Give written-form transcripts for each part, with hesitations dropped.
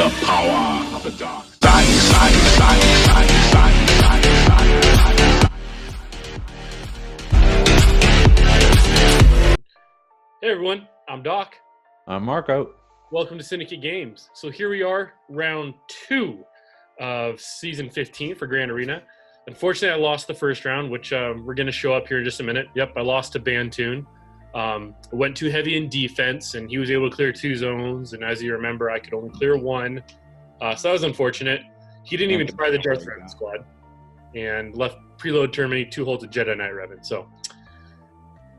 The power of the dark side. Hey everyone, I'm Doc. I'm Marco. Welcome to Syndicate Games. So here we are, round 2 of season 15 for Grand Arena. Unfortunately, I lost the first round, which we're going to show up here in just a minute. Yep, I lost to Bantoon. Went too heavy in defense, and he was able to clear 2 zones. And as you remember, I could only clear 1. So that was unfortunate. He didn't even try the Darth Revan squad and left preload terminate 2 holds of Jedi Knight Revan. So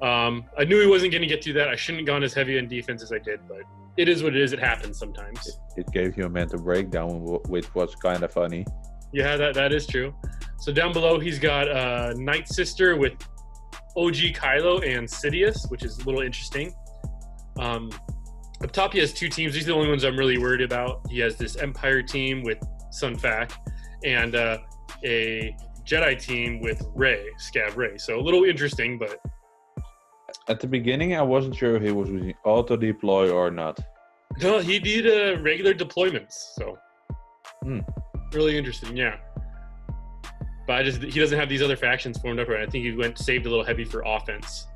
I knew he wasn't going to get through that. I shouldn't have gone as heavy in defense as I did, but it is what it is. It happens sometimes. It gave you a mental breakdown, which was kind of funny. Yeah, that is true. So down below, he's got Night Sister with OG Kylo and Sidious, which is a little interesting. Up top, he has 2 teams. These are the only ones I'm really worried about. He has this Empire team with Sun Fac and a Jedi team with Scav Rey. So a little interesting, but... At the beginning, I wasn't sure if he was using auto-deploy or not. No, he did regular deployments, so... Really interesting, yeah. But he doesn't have these other factions formed up right. I think he saved a little heavy for offense.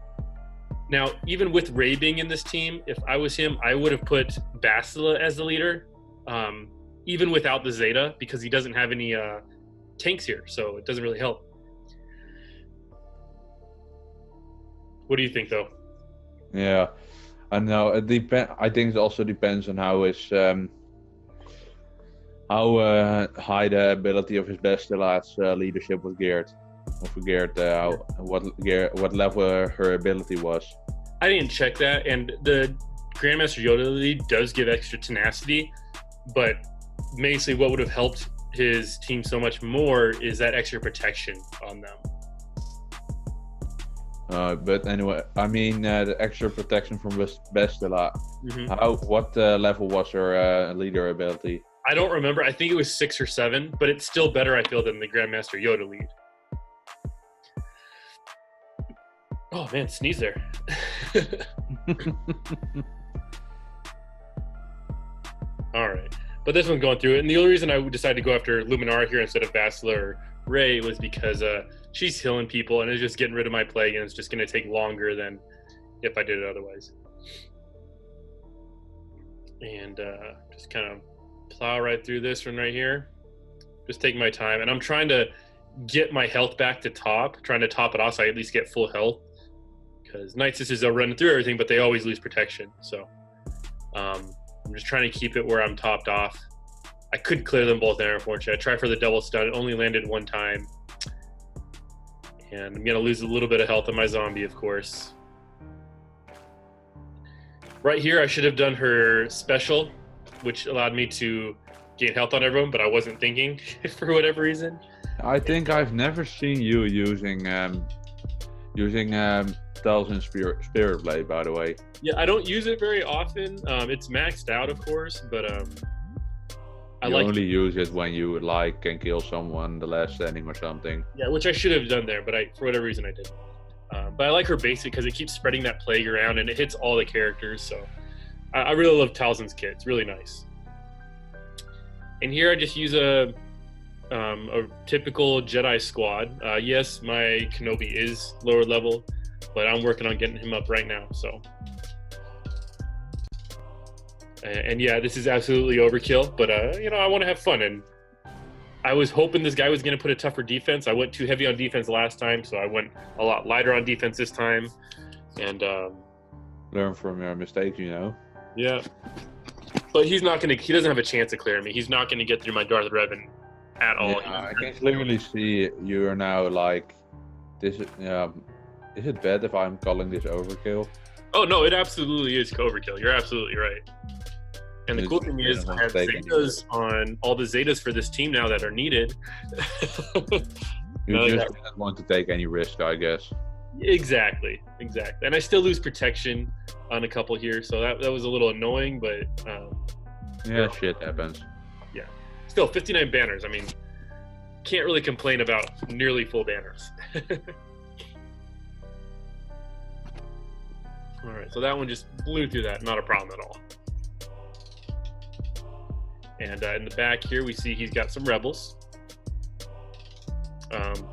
Now, even with Rey being in this team, if I was him, I would have put Bastila as the leader, even without the Zeta, because he doesn't have any tanks here, so it doesn't really help. What do you think, though? Yeah, I know. I think it also depends on how his high the ability of his Bastila's leadership was geared. What level her ability was. I didn't check that, and the Grandmaster Yoda lead does give extra tenacity, but basically what would have helped his team so much more is that extra protection on them. But anyway, I mean the extra protection from Bastila. What level was her leader ability? I don't remember. I think it was 6 or 7, but it's still better, I feel, than the Grandmaster Yoda lead. Oh man, sneeze there. All right, but this one's going through it, and the only reason I decided to go after Luminara here instead of Bastila or Rey was because she's healing people, and it's just getting rid of my plague, and it's just going to take longer than if I did it otherwise. And just kind of plow right through this one right here. Just taking my time, and I'm trying to get my health back to top, trying to top it off so I at least get full health. Because Night Sisters are running through everything, but they always lose protection. So I'm just trying to keep it where I'm topped off. I could clear them both there, unfortunately. I tried for the double stun. It only landed 1 time. And I'm going to lose a little bit of health on my zombie, of course. Right here, I should have done her special, which allowed me to gain health on everyone, but I wasn't thinking for whatever reason. I think I've never seen you using Talzin Spirit Blade, by the way. Yeah, I don't use it very often. It's maxed out, of course, but I only use it when you can kill someone the last standing or something. Yeah, which I should have done there, but for whatever reason I didn't. But I like her basic because it keeps spreading that plague around and it hits all the characters. So I really love Talzin's kit. It's really nice. And here I just use a typical Jedi squad. Yes, my Kenobi is lower level, but I'm working on getting him up right now. So, and yeah, this is absolutely overkill. But I want to have fun, and I was hoping this guy was going to put a tougher defense. I went too heavy on defense last time, so I went a lot lighter on defense this time. And learn from your mistakes, Yeah, but he's not going to. He doesn't have a chance of clearing me. He's not going to get through my Darth Revan at all. Yeah, I can clearly see you're now like this. Is it bad if I'm calling this overkill? Oh no, it absolutely is overkill. You're absolutely right. And the cool thing is, I have Zetas on all the Zetas for this team now that are needed. You just don't want to take any risk, I guess. Exactly. And I still lose protection on a couple here, so that was a little annoying, but yeah, shit happens. Yeah. Still, 59 banners. I mean, can't really complain about nearly full banners. All right, so that one just blew through that. Not a problem at all. And in the back here, we see he's got some rebels.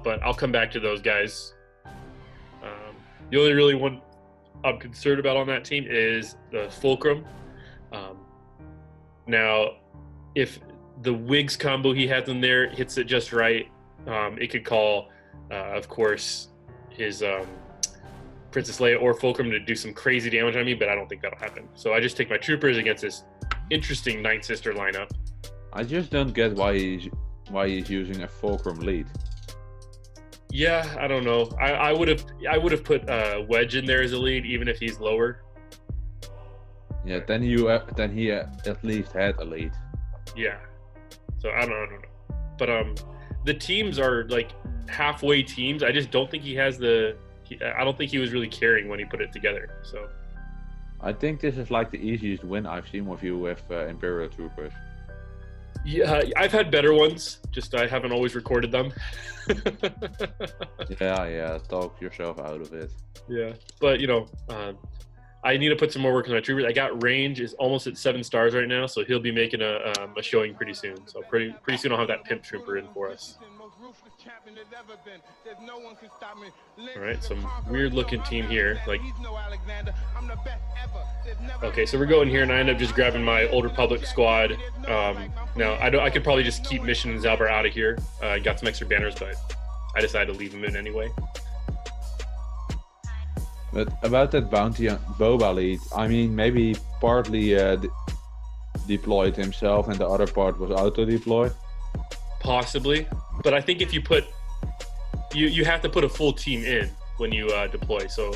But I'll come back to those guys. The only really one I'm concerned about on that team is the Fulcrum. Now, if the Wigs combo he has in there hits it just right, it could call, of course, his Princess Leia or Fulcrum to do some crazy damage on me, but I don't think that'll happen. So I just take my troopers against this interesting Night Sister lineup. I just don't get why he's using a Fulcrum lead. Yeah, I don't know. I would have put Wedge in there as a lead, even if he's lower. Yeah, then he at least had a lead. Yeah. So I don't know. But the teams are like halfway teams. I just don't think he has I don't think he was really caring when he put it together. So I think this is like the easiest win I've seen with you with Imperial Troopers. Yeah, I've had better ones. Just I haven't always recorded them. Yeah. Talk yourself out of it. Yeah, but I need to put some more work on my troopers. I got range is almost at 7 stars right now, so he'll be making a showing pretty soon. So pretty soon I'll have that pimp trooper in for us. All right, some weird looking team here. Okay, so we're going here, and I end up just grabbing my Old Republic squad. Now I could probably just keep Mission and Zalbar out of here. I got some extra banners, but I decided to leave them in anyway. But about that bounty on Boba lead, I mean, maybe partly deployed himself and the other part was auto-deploy. Possibly, but I think if you put, you have to put a full team in when you deploy. So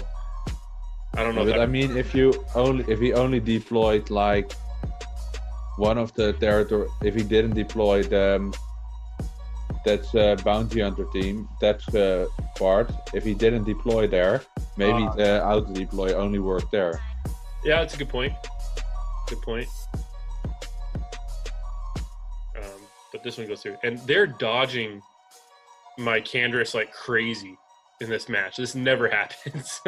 I don't know. But I mean, if he only deployed like one of the territory, if he didn't deploy that's bounty hunter team, that's part. If he didn't deploy there, maybe the auto deploy only worked there. Yeah, that's a good point. Good point. But this one goes through, and they're dodging my Canderous like crazy in this match. This never happens.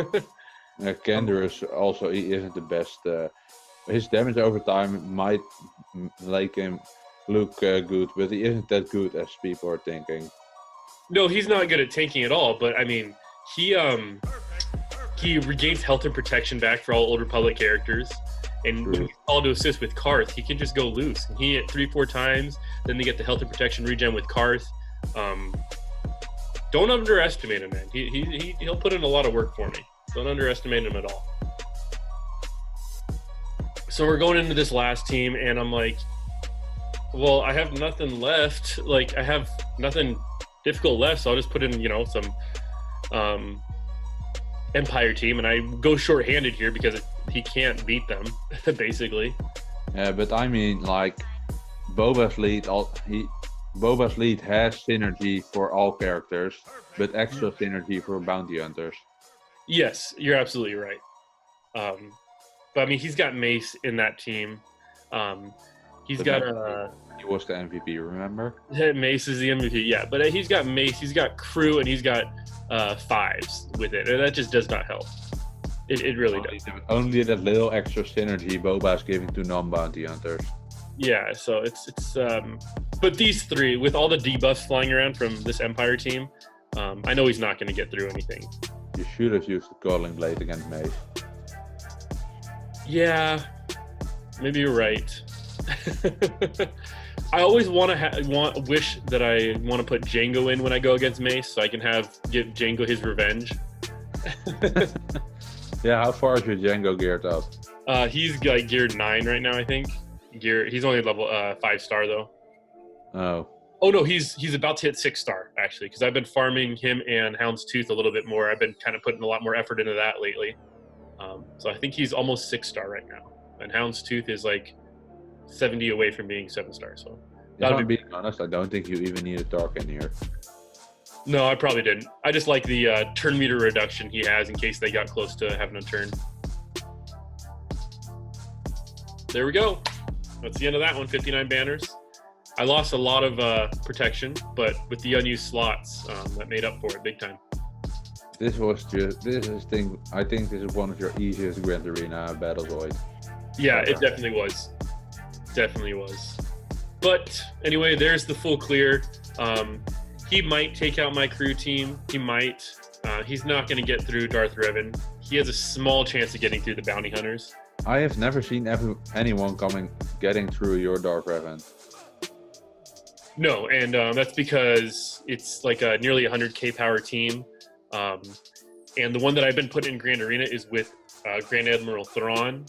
Canderous also, he isn't the best. His damage over time might make him look good, but he isn't that good as people are thinking. No, he's not good at tanking at all. But I mean, he regains health and protection back for all Old Republic characters. And when he's called to assist with Karth, he can just go loose. And he hit 3-4 times, then they get the health and protection regen with Karth. Don't underestimate him, man. He'll put in a lot of work for me. Don't underestimate him at all. So we're going into this last team, and I'm like, well, I have nothing left. Like, I have nothing difficult left, so I'll just put in, some Empire team, and I go short-handed here because he can't beat them, basically. Yeah, but I mean, like, Boba's lead has synergy for all characters, but extra synergy for bounty hunters. Yes, you're absolutely right. But I mean, he's got Mace in that team. He was the MVP, remember? Mace is the MVP, yeah. But he's got Mace, he's got crew, and he's got 5s with it, and that just does not help. It really does. Only that little extra synergy Boba's giving to non-bounty hunters. Yeah, so it's but these 3, with all the debuffs flying around from this Empire team, I know he's not going to get through anything. You should have used the Calling Blade against Mace. Yeah, maybe you're right. I always wish that I want to put Django in when I go against Mace, so I can give Django his revenge. Yeah, how far is your Django geared up? He's like geared 9 right now, I think. He's only level 5-star though. Oh no, he's about to hit 6-star actually, because I've been farming him and Houndstooth a little bit more. I've been kind of putting a lot more effort into that lately. So I think he's almost 6-star right now, and Houndstooth is like 70 away from being 7-star. So if I'm being honest, I don't think you even need a Dark in here. No, I probably didn't. I just like the turn meter reduction he has in case they got close to having a turn. There we go. That's the end of that one. 59 banners. I lost a lot of protection, but with the unused slots, that made up for it big time. I think this is one of your easiest Grand Arena battles, Lloyd. Yeah, it definitely was. Definitely was. But anyway, there's the full clear. He might take out my crew team. He might. He's not going to get through Darth Revan. He has a small chance of getting through the bounty hunters. I have never seen anyone getting through your Darth Revan. No, and that's because it's like a nearly 100k power team. And the one that I've been putting in Grand Arena is with Grand Admiral Thrawn,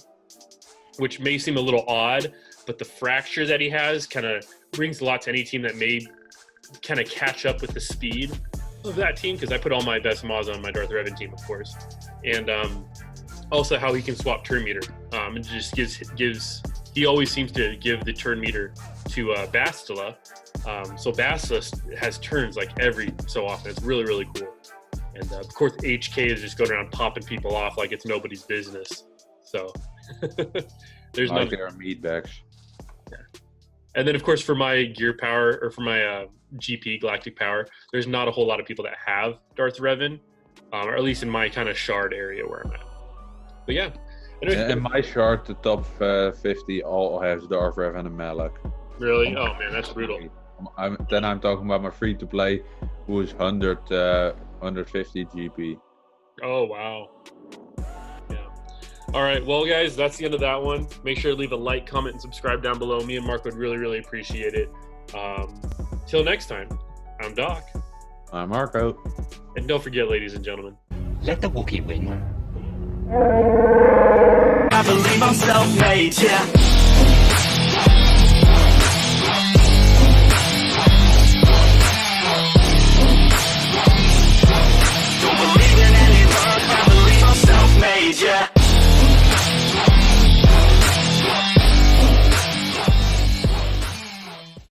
which may seem a little odd, but the fracture that he has kind of brings a lot to any team that may kind of catch up with the speed of that team, because I put all my best Maz on my Darth Revan team, of course. And also how he can swap turn meter. It just gives he always seems to give the turn meter to Bastila. So Bastila has turns like every so often. It's really, really cool. And of course, HK is just going around popping people off like it's nobody's business. So there's like none. their meatbags. Yeah. And then, of course, for my gear power, or for my GP Galactic Power, there's not a whole lot of people that have Darth Revan, or at least in my kind of shard area where I'm at. But yeah. Anyway, in my shard, the top 50 all has Darth Revan and Malak. Really? Oh man, that's brutal. I'm talking about my free-to-play, who is 150 GP. Oh, wow. Yeah. All right. Well, guys, that's the end of that one. Make sure to leave a like, comment, and subscribe down below. Me and Mark would really, really appreciate it. Till next time, I'm Doc. I'm Marco. And don't forget, ladies and gentlemen, let the Wookiee win. I believe I'm self-made, yeah.